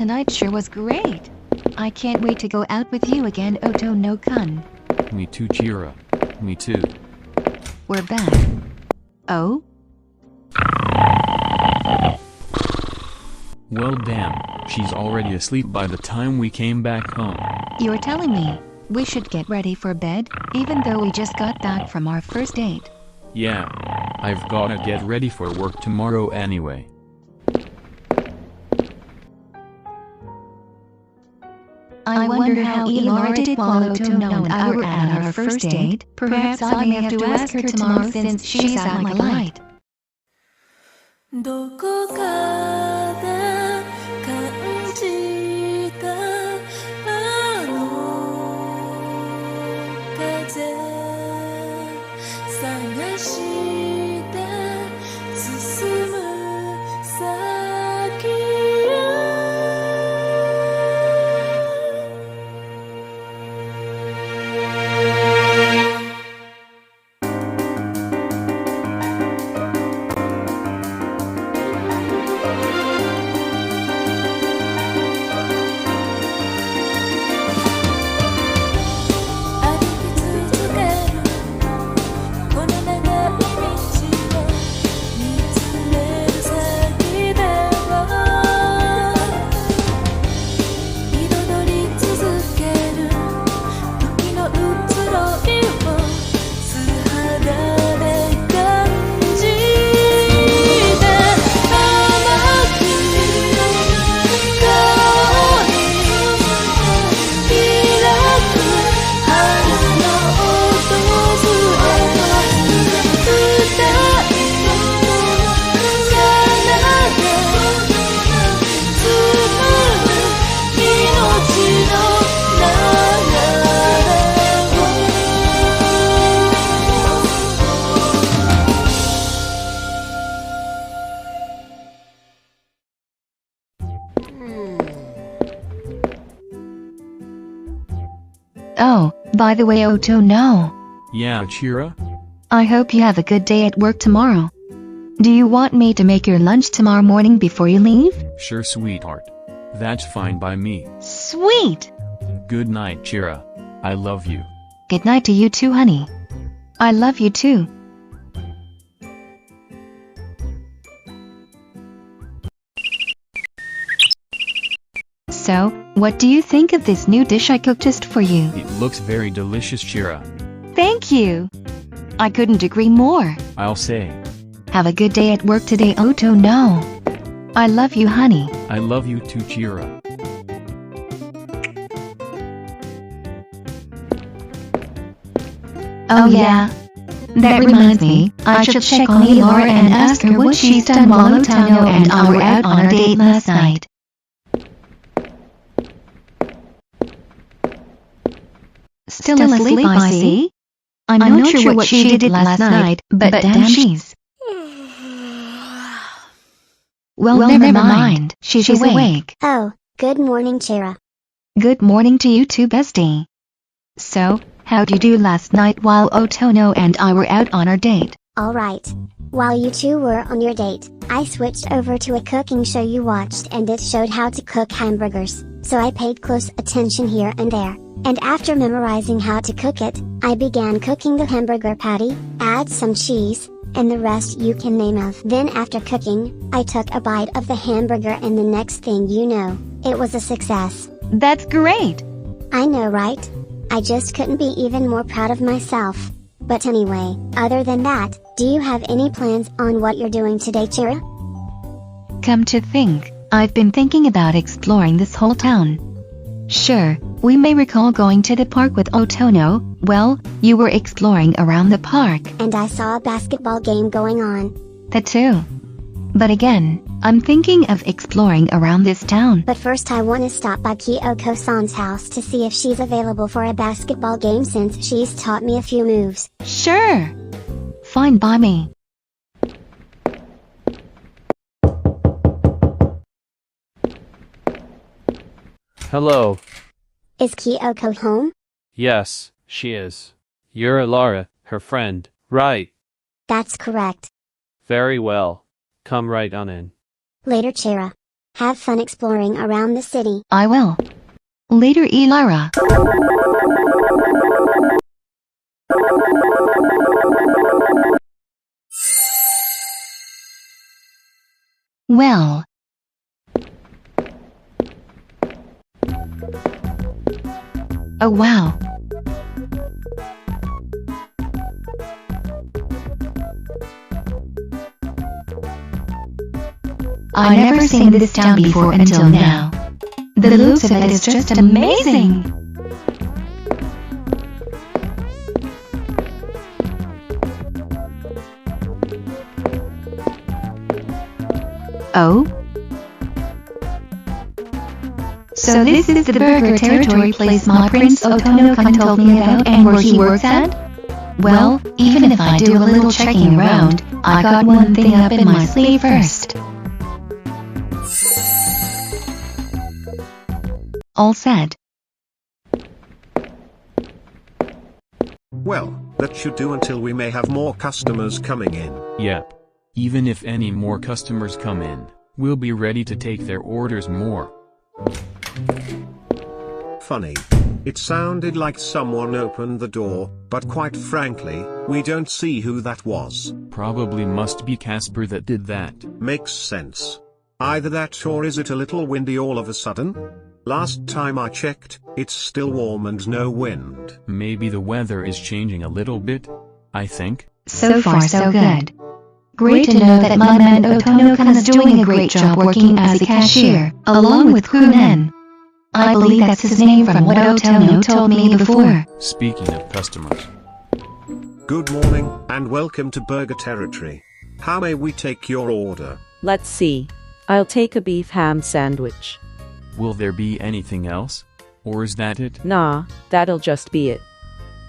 tonight sure was great. I can't wait to go out with you again, Otono-kun. Me too, Chira. Me too. We're back. Oh? Well damn, she's already asleep by the time we came back home. You're telling me we should get ready for bed, even though we just got back from our first date? Yeah. I've gotta get ready for work tomorrow anyway. I wonder how Elara did while Otono and I were on our first date. Perhaps I may have to ask her tomorrow since she's out like a light. どこかで感じたあの風探して進む先へ Oh, by the way, Otono. Yeah, Chira? I hope you have a good day at work tomorrow. Do you want me to make your lunch tomorrow morning before you leave? Sure, sweetheart. That's fine by me. Sweet! Good night, Chira. I love you. Good night to you too, honey. I love you too. So, what do you think of this new dish I cooked just for you? It looks very delicious, Chira. Thank you. I couldn't agree more. I'll say. Have a good day at work today, Otono. I love you, honey. I love you too, Chira. Oh yeah. That reminds me, I should check on Elara and ask her what she's done while Otono and I were out on our date last night. Still asleep, I see. I'm not sure what she did last night, but damn she's... Well, never mind. She's awake. Oh, good morning, Chira. Good morning to you too, bestie. So, how'd you do last night while Otono and I were out on our date? Alright. While you two were on your date, I switched over to a cooking show you watched and it showed how to cook hamburgers, so I paid close attention here and there. And after memorizing how to cook it, I began cooking the hamburger patty, add some cheese, and the rest you can name of. Then after cooking, I took a bite of the hamburger and the next thing you know, it was a success. That's great! I know, right? I just couldn't be even more proud of myself. But anyway, other than that, do you have any plans on what you're doing today, Chira? Come to think, I've been thinking about exploring this whole town. Sure, we may recall going to the park with Otono. Well, you were exploring around the park. And I saw a basketball game going on. That too. But again, I'm thinking of exploring around this town. But first I want to stop by Kyoko-san's house to see if she's available for a basketball game since she's taught me a few moves. Sure! Fine by me. Hello. Is Kyoko home? Yes, she is. You're Elara, her friend, right? That's correct. Very well. Come right on in. Later, Chira. Have fun exploring around the city. I will. Later, Elara. Well. Oh wow. I never seen this town before until now. The looks of it is just amazing. Oh? So this is the burger territory place my Prince Otono-kun told me about and where he works at? Well, even if I do a little checking around, I got one thing up in my sleeve first. All said. Well, that should do until we may have more customers coming in. Yep. Even if any more customers come in, we'll be ready to take their orders more. Funny. It sounded like someone opened the door, but quite frankly, we don't see who that was. Probably must be Casper that did that. Makes sense. Either that or is it a little windy all of a sudden? Last time I checked, it's still warm and no wind. Maybe the weather is changing a little bit, I think. So far so good. Great to know that my man Otono-kun is doing a great job working as a cashier, along with Kunen. I believe that's his name from what Otono told me before. Speaking of customers. Good morning, and welcome to Burger Territory. How may we take your order? Let's see. I'll take a beef ham sandwich. Will there be anything else? Or is that it? Nah, that'll just be it.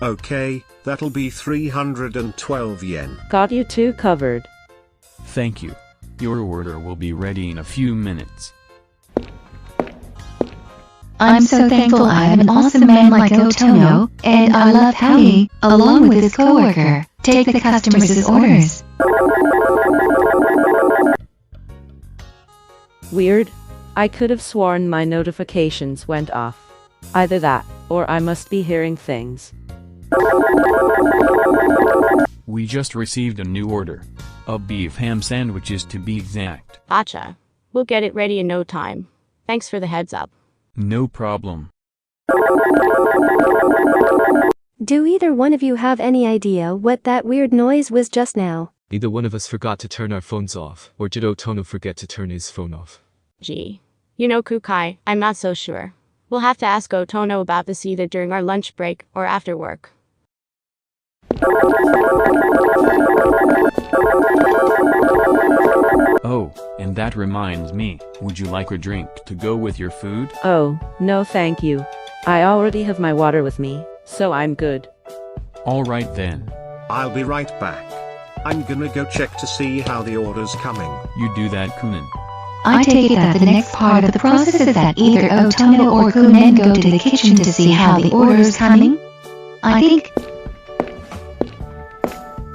Okay, that'll be 312 yen. Got you two covered. Thank you. Your order will be ready in a few minutes. I'm so thankful I have an awesome man like Otono, and I love how he, along with his coworker, take the customers' orders. Weird. I could have sworn my notifications went off. Either that, or I must be hearing things. We just received a new order. A beef ham sandwiches to be exact. Gotcha. We'll get it ready in no time. Thanks for the heads up. No problem. Do either one of you have any idea what that weird noise was just now? Neither one of us forgot to turn our phones off, or did Otono forget to turn his phone off? Gee. You know, Kukai, I'm not so sure. We'll have to ask Otono about this either during our lunch break or after work. Oh, and that reminds me, would you like a drink to go with your food? Oh, no thank you. I already have my water with me, so I'm good. Alright then. I'll be right back. I'm gonna go check to see how the order's coming. You do that, Kunen. I take it that the next part of the process is that either Otono or Kunen go to the kitchen to see how the order's coming? I think.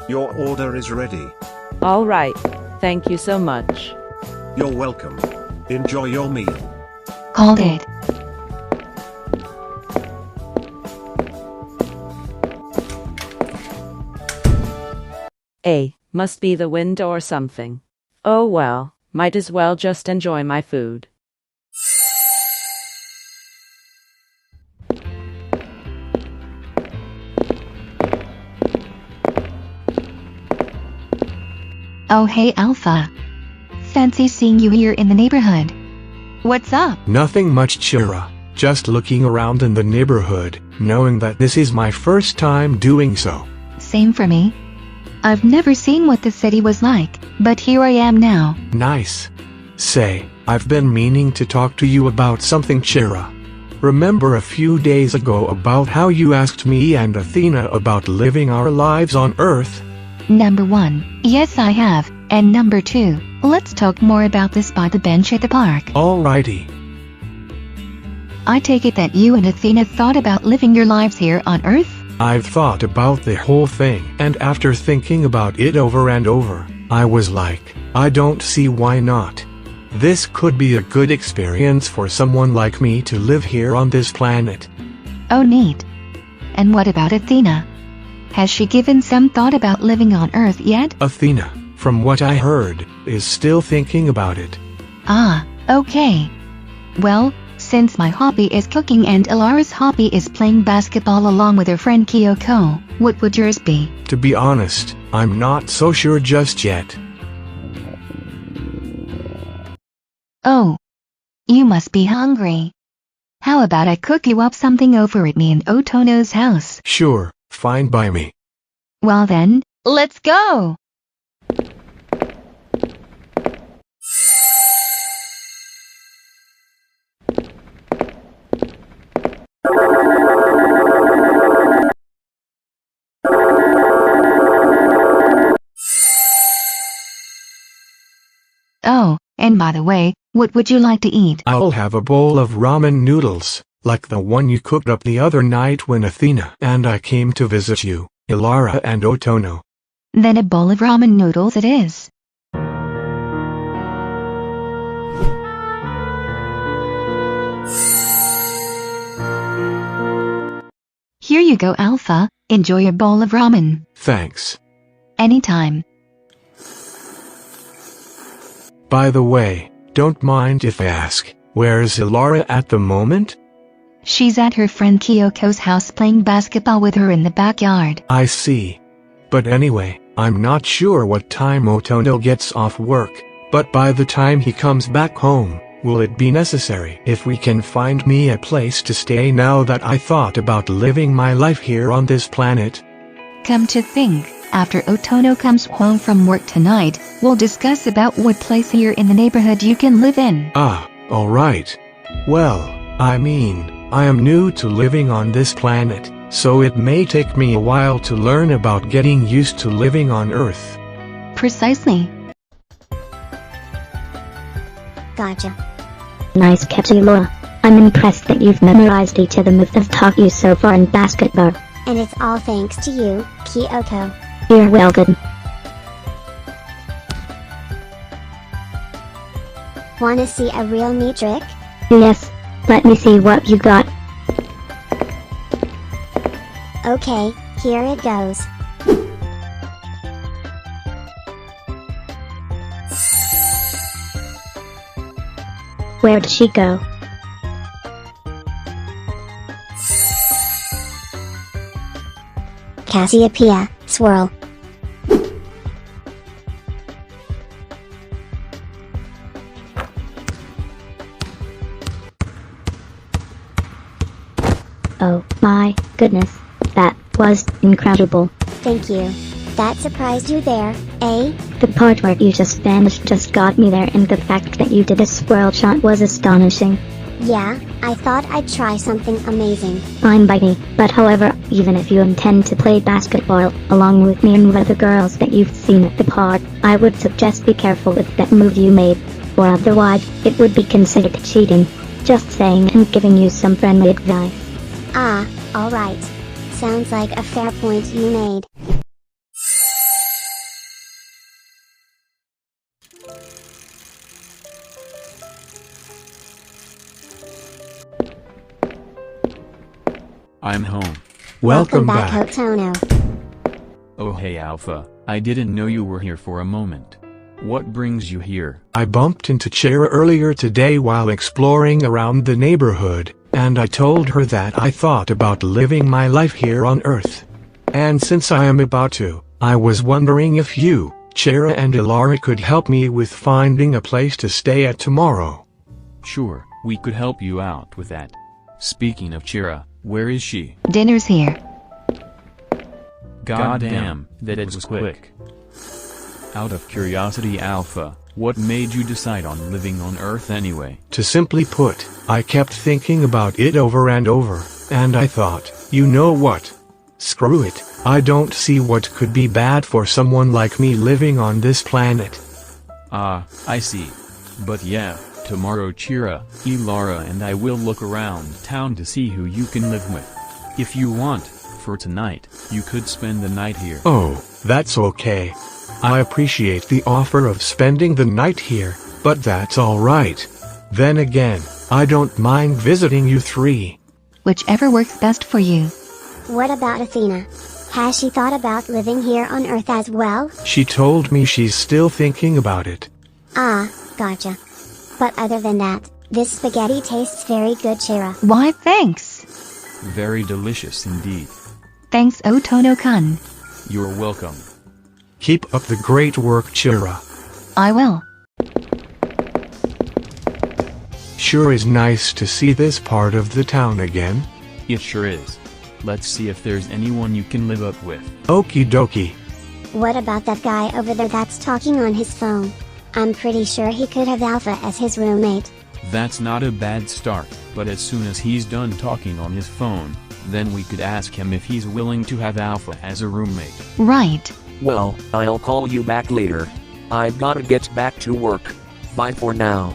Your order is ready. Alright. Thank you so much. You're welcome. Enjoy your meal. Called it. Must be the wind or something. Oh well, might as well just enjoy my food. Oh hey Alpha. Fancy seeing you here in the neighborhood. What's up? Nothing much, Chira. Just looking around in the neighborhood, knowing that this is my first time doing so. Same for me. I've never seen what the city was like, but here I am now. Nice. Say, I've been meaning to talk to you about something, Chira. Remember a few days ago about how you asked me and Athena about living our lives on Earth? Number 1, yes I have, and number 2, let's talk more about this by the bench at the park. Alrighty. I take it that you and Athena thought about living your lives here on Earth? I've thought about the whole thing, and after thinking about it over and over, I was like, I don't see why not. This could be a good experience for someone like me to live here on this planet. Oh, neat. And what about Athena? Has she given some thought about living on Earth yet? Athena, from what I heard, is still thinking about it. Ah, okay. Well, since my hobby is cooking and Elara's hobby is playing basketball along with her friend Kyoko, what would yours be? To be honest, I'm not so sure just yet. Oh. You must be hungry. How about I cook you up something over at me and Otono's house? Sure, fine by me. Well then, let's go! Oh, and by the way, what would you like to eat? I'll have a bowl of ramen noodles, like the one you cooked up the other night when Athena and I came to visit you, Elara and Otono. Then a bowl of ramen noodles it is. Here you go, Alpha. Enjoy your bowl of ramen. Thanks. Anytime. By the way, don't mind if I ask, where's Elara at the moment? She's at her friend Kyoko's house playing basketball with her in the backyard. I see. But anyway, I'm not sure what time Otono gets off work, but by the time he comes back home, will it be necessary if we can find me a place to stay now that I thought about living my life here on this planet? Come to think, after Otono comes home from work tonight, we'll discuss about what place here in the neighborhood you can live in. Ah, alright. Well, I mean, I am new to living on this planet, so it may take me a while to learn about getting used to living on Earth. Precisely. Gotcha. Nice catch, Laura. I'm impressed that you've memorized each of the moves I've taught you so far in basketball. And it's all thanks to you, Kyoko. You're welcome. Wanna see a real neat trick? Yes. Let me see what you got. Okay, here it goes. Where'd she go? Cassiopeia, swirl. Oh my goodness, that was incredible. Thank you. That surprised you there, eh? The part where you just vanished just got me there, and the fact that you did a swirl shot was astonishing. Yeah, I thought I'd try something amazing. Fine by me, but however, even if you intend to play basketball along with me and with the girls that you've seen at the park, I would suggest be careful with that move you made, or otherwise, it would be considered cheating. Just saying and giving you some friendly advice. Ah, alright. Sounds like a fair point you made. I'm home. Welcome back, back. Otono. Oh hey Alpha, I didn't know you were here for a moment. What brings you here? I bumped into Chira earlier today while exploring around the neighborhood, and I told her that I thought about living my life here on Earth. And since I am about to, I was wondering if you, Chira and Elara could help me with finding a place to stay at tomorrow. Sure, we could help you out with that. Speaking of Chira, where is she? Dinner's here. Goddamn, that was quick. Out of curiosity, Alpha, what made you decide on living on Earth anyway? To simply put, I kept thinking about it over and over, and I thought, you know what? Screw it, I don't see what could be bad for someone like me living on this planet. Ah, I see. But yeah, tomorrow Chira, Elara and I will look around town to see who you can live with. If you want, for tonight, you could spend the night here. Oh, that's okay. I appreciate the offer of spending the night here, but that's alright. Then again, I don't mind visiting you three. Whichever works best for you. What about Athena? Has she thought about living here on Earth as well? She told me she's still thinking about it. Ah, gotcha. But other than that, this spaghetti tastes very good, Chira. Why, thanks. Very delicious indeed. Thanks, Otono-kun. You're welcome. Keep up the great work, Chira. I will. Sure is nice to see this part of the town again. It sure is. Let's see if there's anyone you can live up with. Okie dokie. What about that guy over there that's talking on his phone? I'm pretty sure he could have Alpha as his roommate. That's not a bad start, but as soon as he's done talking on his phone, then we could ask him if he's willing to have Alpha as a roommate. Right. Well, I'll call you back later. I've gotta get back to work. Bye for now.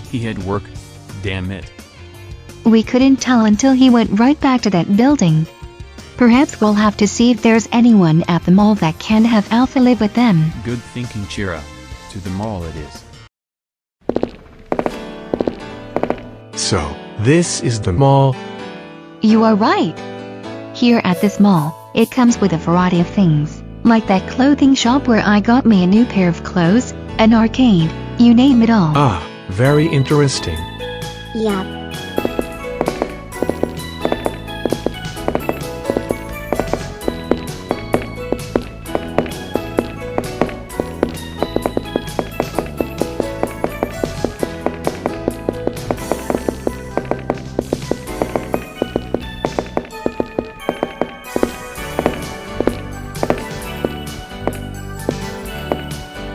He had work. Damn it. We couldn't tell until he went right back to that building. Perhaps we'll have to see if there's anyone at the mall that can have Alpha live with them. Good thinking, Chira. To the mall it is. So, this is the mall? You are right. Here at this mall, it comes with a variety of things, like that clothing shop where I got me a new pair of clothes, an arcade, you name it all. Ah, very interesting. Yup.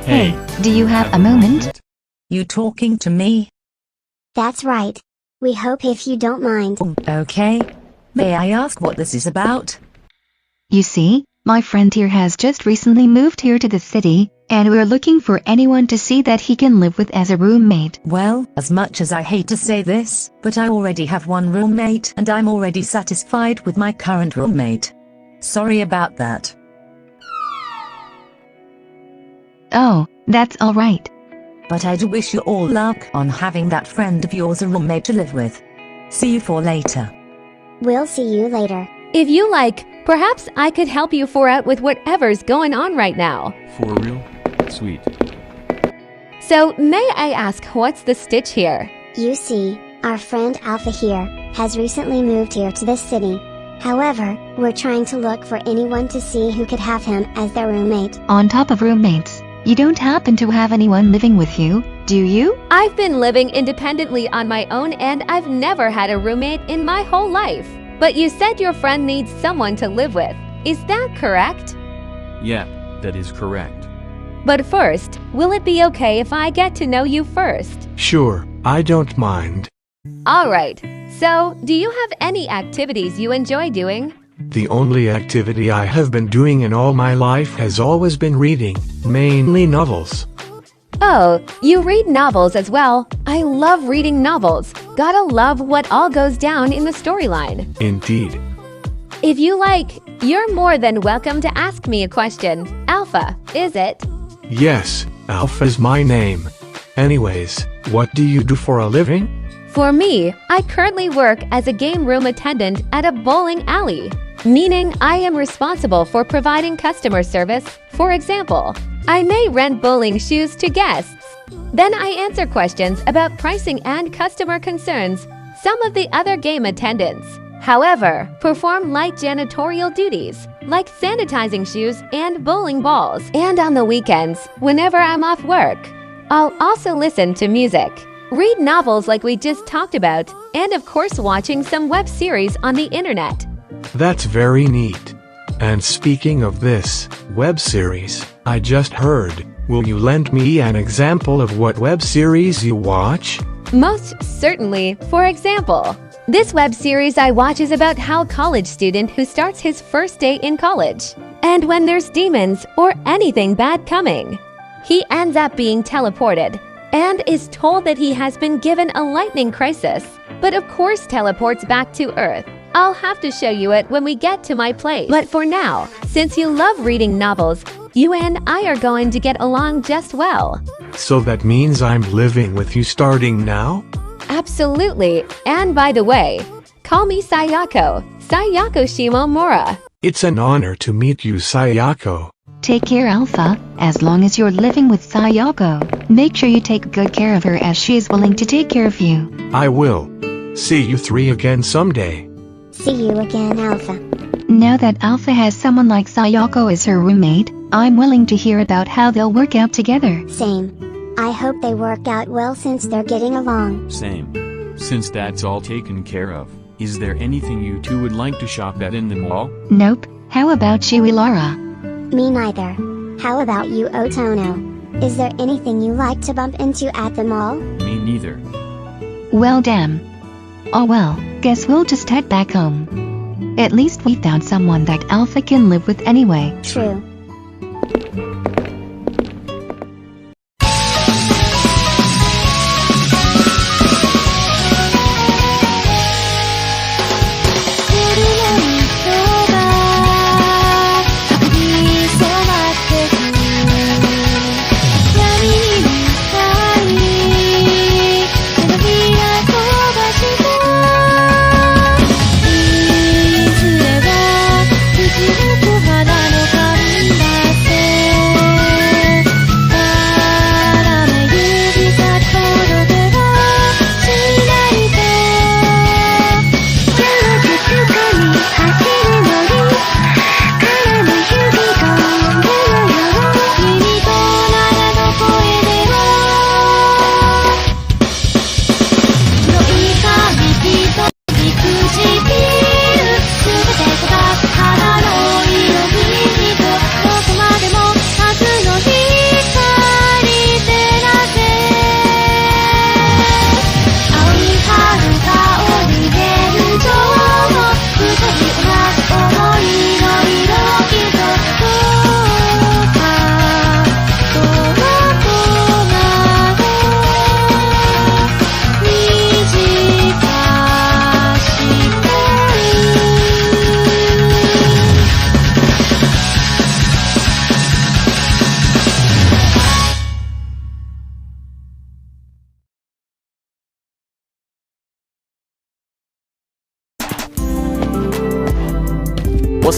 Hey, do you have a moment? You talking to me? That's right. We hope if you don't mind. Okay. May I ask what this is about? You see, my friend here has just recently moved here to the city, and we're looking for anyone to see that he can live with as a roommate. Well, as much as I hate to say this, but I already have one roommate and I'm already satisfied with my current roommate. Sorry about that. Oh, that's alright. But I do wish you all luck on having that friend of yours a roommate to live with. See you for later. We'll see you later. If you like, perhaps I could help you out with whatever's going on right now. For real? Sweet. So, may I ask what's the stitch here? You see, our friend Alpha here has recently moved here to this city. However, we're trying to look for anyone to see who could have him as their roommate. On top of roommates, you don't happen to have anyone living with you, do you? I've been living independently on my own and I've never had a roommate in my whole life. But you said your friend needs someone to live with. Is that correct? Yeah, that is correct. But first, will it be okay if I get to know you first? Sure, I don't mind. Alright, so do you have any activities you enjoy doing? The only activity I have been doing in all my life has always been reading, mainly novels. Oh, you read novels as well. I love reading novels. Gotta love what all goes down in the storyline. Indeed. If you like, you're more than welcome to ask me a question. Alpha, is it? Yes, Alpha's my name. Anyways, what do you do for a living? For me, I currently work as a game room attendant at a bowling alley, meaning I am responsible for providing customer service. For example, I may rent bowling shoes to guests. Then I answer questions about pricing and customer concerns. Some of the other game attendants, however, perform light janitorial duties, like sanitizing shoes and bowling balls. And on the weekends, whenever I'm off work, I'll also listen to music, read novels like we just talked about, and of course watching some web series on the internet. That's very neat. And speaking of this web series, I just heard, will you lend me an example of what web series you watch? Most certainly. For example, this web series I watch is about how a college student who starts his first day in college, and when there's demons or anything bad coming, he ends up being teleported and is told that he has been given a lightning crisis, but of course teleports back to Earth. I'll have to show you it when we get to my place. But for now, since you love reading novels, You and I are going to get along just well. So that means I'm living with you starting now? Absolutely. And by the way, call me Sayako Shimomura. It's an honor to meet you, Sayako. Take care, Alpha. As long as you're living with Sayako, make sure you take good care of her as she is willing to take care of you. I will. See you three again someday. See you again, Alpha. Now that Alpha has someone like Sayako as her roommate, I'm willing to hear about how they'll work out together. Same. I hope they work out well since they're getting along. Same. Since that's all taken care of, is there anything you two would like to shop at in the mall? Nope. How about you, Elara? Me neither. How about you, Otono? Is there anything you like to bump into at the mall? Me neither. Well, damn. Oh well, guess we'll just head back home. At least we found someone that Alpha can live with anyway. True.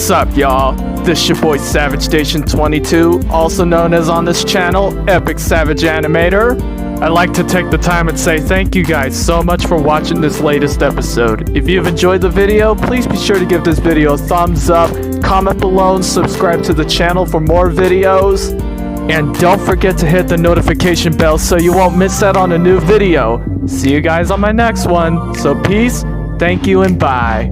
What's up, y'all? This your boy Savage Station 22, also known as on this channel, Epic Savage Animator. I'd like to take the time and say thank you guys so much for watching this latest episode. If you've enjoyed the video, please be sure to give this video a thumbs up, comment below, and subscribe to the channel for more videos. And don't forget to hit the notification bell so you won't miss out on a new video. See you guys on my next one. So peace, thank you, and bye.